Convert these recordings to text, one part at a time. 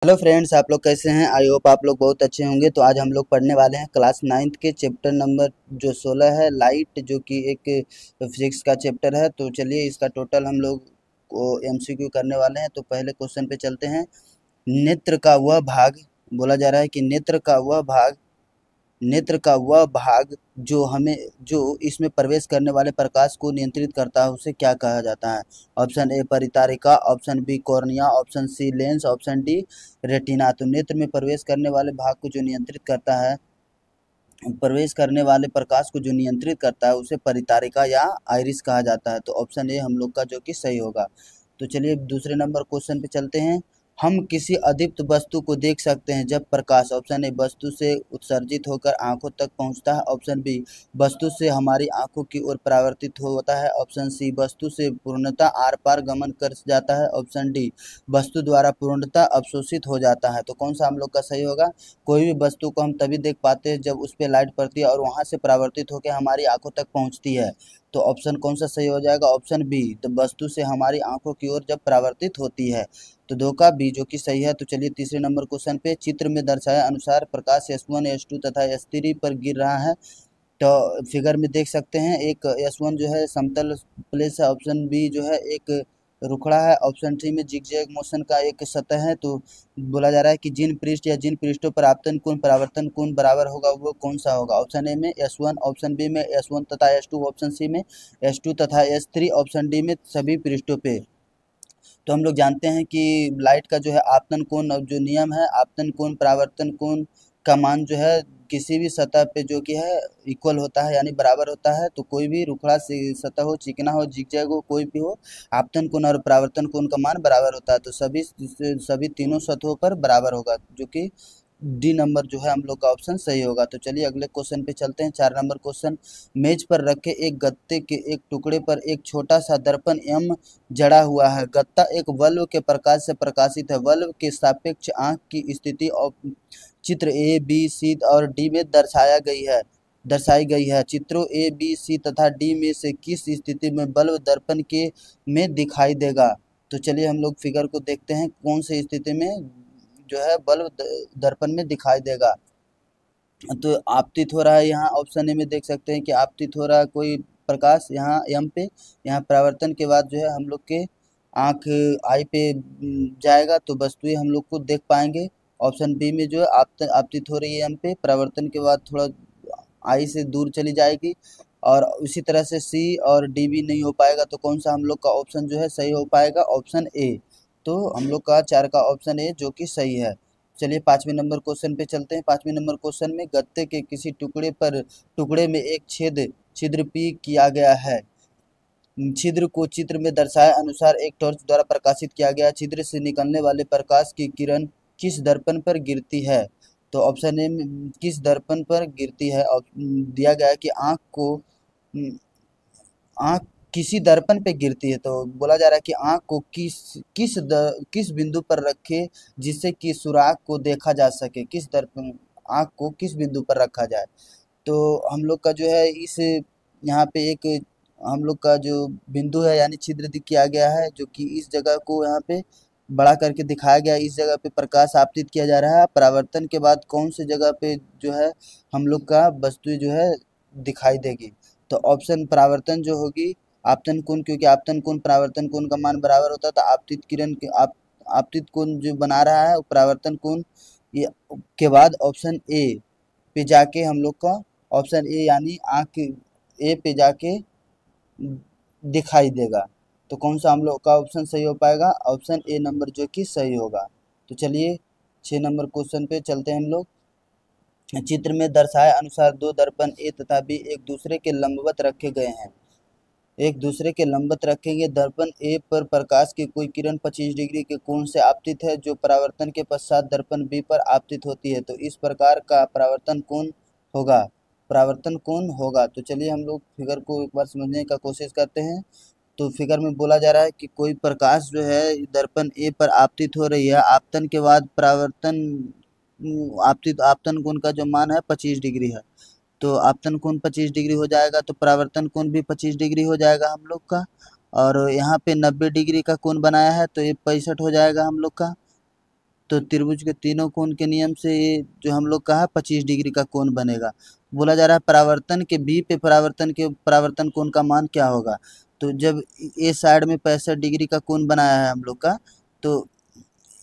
Hello friends, आप लोग कैसे हैं। आई होप आप लोग बहुत अच्छे होंगे। तो आज हम लोग पढ़ने वाले हैं क्लास 9th के चैप्टर नंबर जो 16 है लाइट, जो कि एक फिजिक्स का चैप्टर है। तो चलिए इसका टोटल हम लोग को एमसीक्यू करने वाले हैं। तो पहले क्वेश्चन पे चलते हैं। नेत्र का वह भाग, बोला जा रहा है कि नेत्र का वह भाग जो इसमें प्रवेश करने वाले प्रकाश को नियंत्रित करता है उसे क्या कहा जाता है। ऑप्शन ए परितारिका, option B cornea, option C lens, option D retina. तो नेत्र में प्रवेश करने वाले भाग को जो नियंत्रित करता है, प्रवेश करने वाले प्रकाश को जो नियंत्रित करता है उसे परितारिका या आइरिस कहा जाता है। तो ऑप्शन ए हम लोग का जो कि सही होगा। तो चलिए दूसरे नंबर क्वेश्चन पे चलते हैं। हम किसी अदीप्त वस्तु को देख सकते हैं जब प्रकाश, ऑप्शन ए वस्तु से उत्सर्जित होकर आंखों तक पहुंचता है, ऑप्शन बी वस्तु से हमारी आंखों की ओर परावर्तित होता है, ऑप्शन सी वस्तु से पूर्णतः आर पार गमन कर जाता है, ऑप्शन डी वस्तु द्वारा पूर्णतः अवशोषित हो जाता है। तो कौन सा हम लोग का सही होगा। कोई भी वस्तु को हम तभी देख पाते हैं जब उस पर लाइट पड़ती है और वहां से परावर्तित होकर हमारी आंखों तक पहुंचती है। तो ऑप्शन कौन सा सही हो जाएगा। ऑप्शन बी, तो वस्तु से हमारी आंखों की ओर जब परावर्तित होती है। तो दो का बी जो कि सही है। तो चलिए तीसरे नंबर क्वेश्चन पे। चित्र में दर्शाया अनुसार प्रकाश S1 S2 तथा S3 पर गिर रहा है। तो फिगर में देख सकते हैं एक S1 जो है समतल प्लेस है, ऑप्शन बी जो है एक रुखड़ा है, ऑप्शन सी में जिगजैग मोशन का एक सतह है। तो बोला जा रहा है कि जिन पृष्ठ या जिन पृष्ठों पर आपतन कोण परावर्तन कोण बराबर होगा वो कौन सा होगा। ऑप्शन ए में S1, ऑप्शन बी में S1 तथा S2, ऑप्शन सी में S2 तथा S3, ऑप्शन डी में सभी पृष्ठों पे। तो हम लोग जानते हैं कि लाइट का जो है आपतन कोण जो नियम है, आपतन कोण परावर्तन कोण का मान जो है किसी भी सतह पे जो कि है इक्वल होता है, यानी बराबर होता है। तो कोई भी रुखड़ा सतह हो, चिकना हो, जिगजैग हो, कोई भी हो, आपतन कोण और परावर्तन कोण का मान बराबर होता है। तो सभी तीनों सतहों पर बराबर होगा, जो कि डी नंबर जो है हम लोग का ऑप्शन सही होगा। तो चलिए अगले क्वेश्चन पे चलते हैं। 4 नंबर क्वेश्चन। मेज पर रखे एक गत्ते के एक टुकड़े पर एक छोटा सा दर्पण एम जड़ा हुआ है। गत्ता एक बल्ब के प्रकाश से प्रकाशित है। बल्ब के सापेक्ष आंख की स्थिति और चित्र ए बी सी और डी में दर्शाई गई है। चित्रों ए बी सी तथा डी में से किस स्थिति में बल्ब दर्पण के में दिखाई देगा। तो चलिए हम लोग फिगर को देखते हैं कौन सी स्थिति में जो है बल्ब दर्पण में दिखाई देगा। तो आपतित हो रहा है, यहाँ ऑप्शन ए में देख सकते हैं कि आपतित हो रहा है कोई प्रकाश यहाँ एम पे। यहाँ परावर्तन के बाद जो है हम लोग के आँख आई पे जाएगा तो वस्तुएं हम लोग को देख पाएंगे। ऑप्शन बी में जो है आपतित हो रही है एम पे, परावर्तन के बाद थोड़ा आई से दूर चली जाएगी। और उसी तरह से सी और डी भी नहीं हो पाएगा। तो कौन सा हम लोग का ऑप्शन जो है सही हो पाएगा। Option A. तो हम लोग का 4 का ऑप्शन ए जो कि सही है। चलिए 5वें नंबर क्वेश्चन पे चलते हैं। 5वें नंबर क्वेश्चन में गत्ते के किसी टुकड़े में एक छिद्र पी किया गया है। छिद्र को चित्र में दर्शाए अनुसार एक टॉर्च द्वारा प्रकाशित किया गया। छिद्र से निकलने वाले प्रकाश की किरण किस दर्पण पर गिरती है। तो ऑप्शन ए में किस दर्पण पर गिरती है दिया गया है कि आँख किसी दर्पण पे गिरती है। तो बोला जा रहा है कि आँख को किस बिंदु पर रखे जिससे कि सुराग को देखा जा सके। किस दर्पण आँख को किस बिंदु पर रखा जाए। तो हम लोग का जो है इस यहाँ पे एक हम लोग का जो बिंदु है यानी छिद्र किया गया है, जो कि इस जगह को यहाँ पे बड़ा करके दिखाया गया है। इस जगह पे प्रकाश आपतित किया जा रहा है। परावर्तन के बाद कौन सी जगह पे जो है हम लोग का वस्तु जो है दिखाई देगी। तो ऑप्शन परावर्तन जो होगी आपतन कोण, क्योंकि आपतन कोण परावर्तन कोण का मान बराबर होता है। तो आपतित किरण के आपतित कोण जो बना रहा है परावर्तन कोण ये के बाद ऑप्शन ए पे जाके हम लोग का ऑप्शन ए यानी आँख ए पे जाके दिखाई देगा। तो कौन सा हम लोग का ऑप्शन सही हो पाएगा। ऑप्शन ए नंबर जो कि सही होगा। तो चलिए 6 नंबर क्वेश्चन पे चलते हैं हम लोग। चित्र में दर्शाए अनुसार दो दर्पण ए तथा बी एक दूसरे के लंबवत रखे गए हैं। एक दूसरे के लंबवत रखेंगे। दर्पण ए पर प्रकाश की कोई किरण 25 डिग्री के कोण से आपतित है जो परावर्तन के पश्चात दर्पण बी पर आपतित होती है। तो इस प्रकार का परावर्तन कोण होगा। तो चलिए हम लोग फिगर को एक बार समझने का कोशिश करते हैं। तो फिगर में बोला जा रहा है कि कोई प्रकाश जो है दर्पण ए पर आपतित हो रही है। आपतन के बाद आपतन कोण का जो मान है 25 डिग्री है। तो आपतन कोण 25 डिग्री हो जाएगा तो परावर्तन कोण भी 25 डिग्री हो जाएगा हम लोग का। और यहाँ पे 90 डिग्री का कोण बनाया है तो ये 65 हो जाएगा हम लोग का। तो त्रिभुज के तीनों कोण के नियम से ये जो हम लोग का है 25 डिग्री का कोण बनेगा। बोला जा रहा है परावर्तन के बी पे परावर्तन कोण का मान क्या होगा। तो जब ए साइड में 65 डिग्री का कोण बनाया है हम लोग का, तो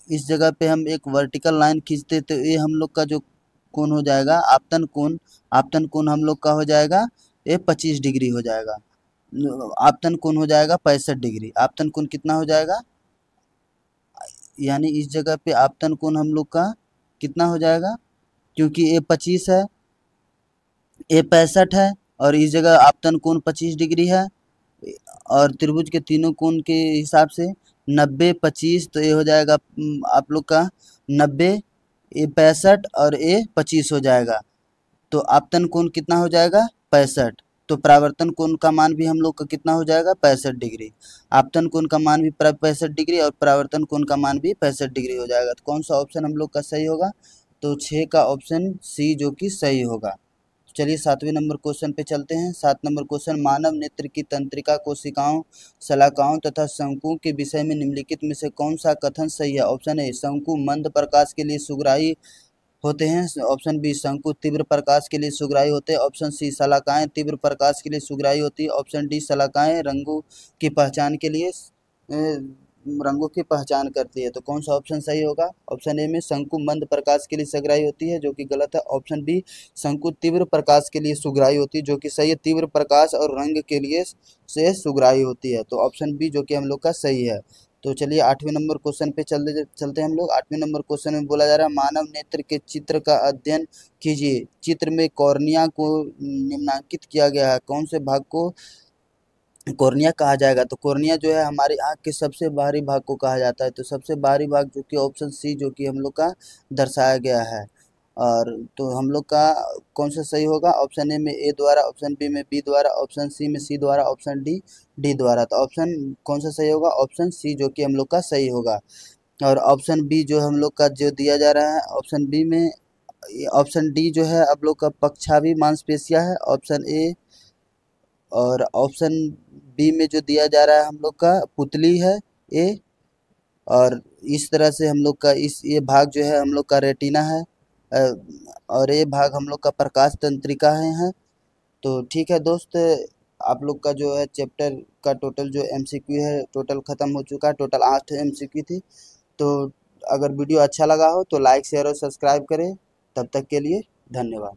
इस जगह पे हम एक वर्टिकल लाइन खींचते तो ये हम लोग का जो कोण हो जाएगा आपतन कोण हम लोग का हो जाएगा ये 25 डिग्री हो जाएगा। आपतन कोण हो जाएगा 65 डिग्री। आपतन कोण कितना हो जाएगा, यानी इस जगह पे आपतन कोण हम लोग का कितना हो जाएगा, क्योंकि ये 25 है, ये 65 है और इस जगह आपतन कोण 25 डिग्री है और त्रिभुज के तीनों कोण के हिसाब से 90 25, तो ये हो जाएगा आप लोग का 90, ये 65 और ये 25 हो जाएगा। तो आपतन कोण कितना हो जाएगा 65। तो परावर्तन कोण का मान भी हम लोग का कितना हो जाएगा 65 डिग्री। आपतन कोण का मान भी 65 डिग्री और परावर्तन कोण का मान भी 65 डिग्री हो जाएगा। तो कौन सा ऑप्शन हम लोग का सही होगा, तो 6 का ऑप्शन सी जो कि सही होगा। चलिए 7वें नंबर क्वेश्चन पे चलते हैं। 7 नंबर क्वेश्चन, मानव नेत्र की तंत्रिका कोशिकाओं शलाकाओं तथा शंकुओं के विषय में निम्नलिखित में से कौन सा कथन सही है। ऑप्शन ए, शंकु मंद प्रकाश के लिए सुग्राही होते हैं। ऑप्शन बी, शंकु तीव्र प्रकाश के लिए सुग्राही होते हैं। ऑप्शन सी, शलाकाएं तीव्र प्रकाश के लिए सुग्राही होती है। ऑप्शन डी, शलाकाएं रंगों की पहचान के लिए रंगों की पहचान करती है। तो कौन सा ऑप्शन सही होगा। ऑप्शन ए में शंकु मंद प्रकाश के लिए सुग्राही होती है, जो कि गलत है। ऑप्शन बी, शंकु तीव्र प्रकाश के लिए सुग्राही होती है, जो कि सही है। तीव्र प्रकाश और रंग के लिए से सुग्राही होती है। तो ऑप्शन बी जो कि हम लोग का सही है। तो चलिए 8वें नंबर क्वेश्चन पे चलते हैं हम लोग। 8वें नंबर क्वेश्चन में बोला जा रहा है, मानव नेत्र के चित्र का अध्ययन कीजिए। चित्र में कॉर्निया को निम्नांकित किया गया है, कौन से भाग को कॉर्निया कहा जाएगा। तो कॉर्निया जो है हमारी आँख के सबसे बाहरी भाग को कहा जाता है। तो सबसे बाहरी भाग जो कि ऑप्शन सी जो कि हम लोग का दर्शाया गया है। और तो हम लोग का कौन सा सही होगा, ऑप्शन ए में ए द्वारा, ऑप्शन बी में बी द्वारा, ऑप्शन सी में सी द्वारा, ऑप्शन डी डी द्वारा। तो ऑप्शन कौन सा सही होगा, ऑप्शन सी जो कि हम लोग का सही होगा। और ऑप्शन बी जो हम लोग का जो दिया जा रहा है, ऑप्शन बी में ऑप्शन डी जो है आप लोग का पक्षावी मांसपेशियां है, ऑप्शन ए। और ऑप्शन बी में जो दिया जा रहा है हम लोग का पुतली है ए। और इस तरह से हम लोग का ये भाग जो है हम लोग का रेटिना है और ये भाग हम लोग का प्रकाश तंत्रिका है। तो ठीक है दोस्त, आप लोग का जो है चैप्टर का टोटल जो एमसीक्यू है टोटल ख़त्म हो चुका है। टोटल 8 एमसीक्यू थी। तो अगर वीडियो अच्छा लगा हो तो लाइक शेयर और सब्सक्राइब करें। तब तक के लिए धन्यवाद।